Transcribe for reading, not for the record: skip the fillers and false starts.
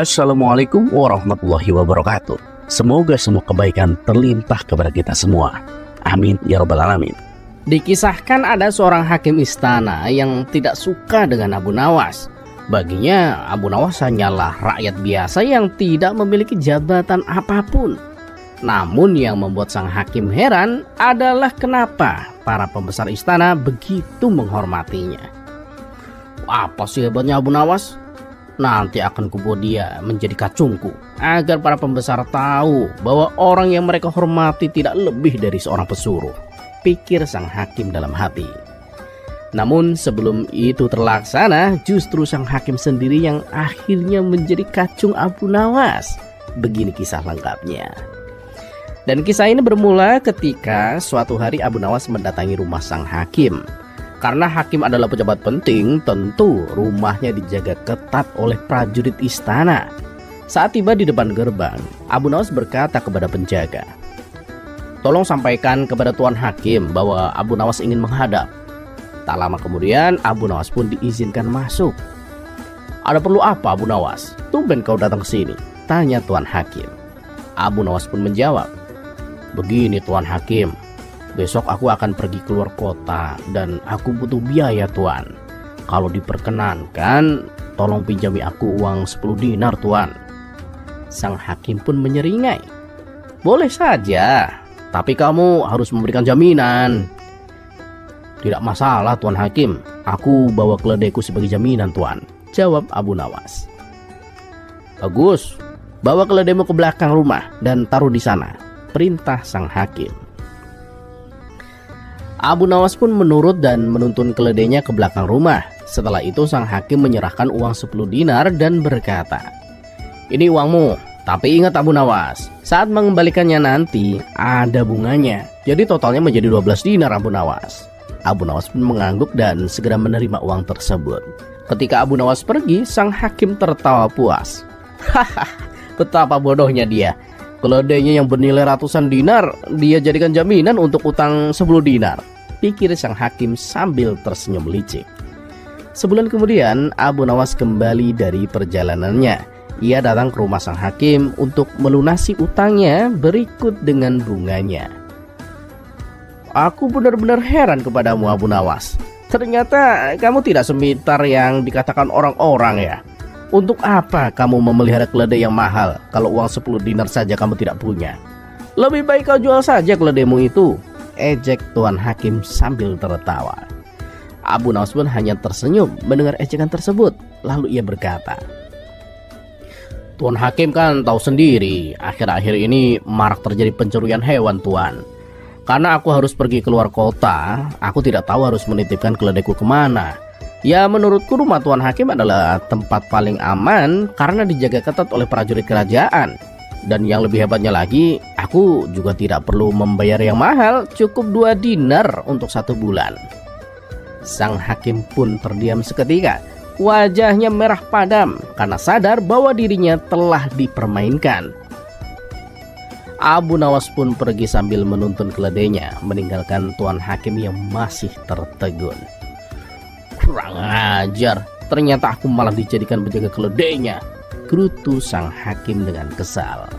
Assalamualaikum warahmatullahi wabarakatuh. Semoga semua kebaikan terlimpah kepada kita semua. Amin ya rabbal alamin. Dikisahkan ada seorang hakim istana yang tidak suka dengan Abu Nawas. Baginya Abu Nawas hanyalah rakyat biasa yang tidak memiliki jabatan apapun. Namun yang membuat sang hakim heran adalah kenapa para pembesar istana begitu menghormatinya. Apa sih hebatnya Abu Nawas? Nanti akan kubuat dia menjadi kacungku, agar para pembesar tahu bahwa orang yang mereka hormati tidak lebih dari seorang pesuruh, pikir sang hakim dalam hati. Namun sebelum itu terlaksana, justru sang hakim sendiri yang akhirnya menjadi kacung Abu Nawas. Begini kisah lengkapnya. Dan kisah ini bermula ketika suatu hari Abu Nawas mendatangi rumah sang hakim. Karena hakim adalah pejabat penting, tentu rumahnya dijaga ketat oleh prajurit istana. Saat tiba di depan gerbang, Abu Nawas berkata kepada penjaga, "Tolong sampaikan kepada Tuan Hakim bahwa Abu Nawas ingin menghadap." Tak lama kemudian, Abu Nawas pun diizinkan masuk. "Ada perlu apa, Abu Nawas? Tumben kau datang ke sini?" tanya Tuan Hakim. Abu Nawas pun menjawab, "Begini Tuan Hakim, besok aku akan pergi keluar kota dan aku butuh biaya Tuan. Kalau diperkenankan, tolong pinjami aku uang 10 dinar Tuan." Sang hakim pun menyeringai, "Boleh saja, tapi kamu harus memberikan jaminan." "Tidak masalah Tuan Hakim, aku bawa keledaiku sebagai jaminan Tuan," jawab Abu Nawas. "Bagus, bawa keledaimu ke belakang rumah dan taruh di sana," perintah sang hakim. Abu Nawas pun menurut dan menuntun keledainya ke belakang rumah. Setelah itu sang hakim menyerahkan uang 10 dinar dan berkata, "Ini uangmu, tapi ingat Abu Nawas, saat mengembalikannya nanti ada bunganya. Jadi totalnya menjadi 12 dinar Abu Nawas." Abu Nawas pun mengangguk dan segera menerima uang tersebut. Ketika Abu Nawas pergi, sang hakim tertawa puas. "Hahaha, betapa bodohnya dia. Keledainya yang bernilai ratusan dinar dia jadikan jaminan untuk utang 10 dinar, pikir sang hakim sambil tersenyum licik. Sebulan kemudian, Abu Nawas kembali dari perjalanannya. Ia datang ke rumah sang hakim untuk melunasi utangnya berikut dengan bunganya. "Aku benar-benar heran kepadamu Abu Nawas. Ternyata kamu tidak semintar yang dikatakan orang-orang ya. Untuk apa kamu memelihara keledai yang mahal kalau uang 10 dinar saja kamu tidak punya? Lebih baik kau jual saja keledaimu itu," ejek Tuan Hakim sambil tertawa. Abu Nawas pun hanya tersenyum mendengar ejekan tersebut. Lalu ia berkata, "Tuan Hakim kan tahu sendiri, akhir-akhir ini marak terjadi pencurian hewan Tuan. Karena aku harus pergi keluar kota, aku tidak tahu harus menitipkan keledaiku kemana. Ya menurutku rumah Tuan Hakim adalah tempat paling aman karena dijaga ketat oleh prajurit kerajaan. Dan yang lebih hebatnya lagi, aku juga tidak perlu membayar yang mahal, cukup 2 dinar untuk 1 bulan." Sang hakim pun terdiam seketika. Wajahnya merah padam karena sadar bahwa dirinya telah dipermainkan. Abu Nawas pun pergi sambil menuntun keledainya, meninggalkan Tuan Hakim yang masih tertegun. "Kurang ajar, ternyata aku malah dijadikan penjaga keledainya," gerutu sang hakim dengan kesal.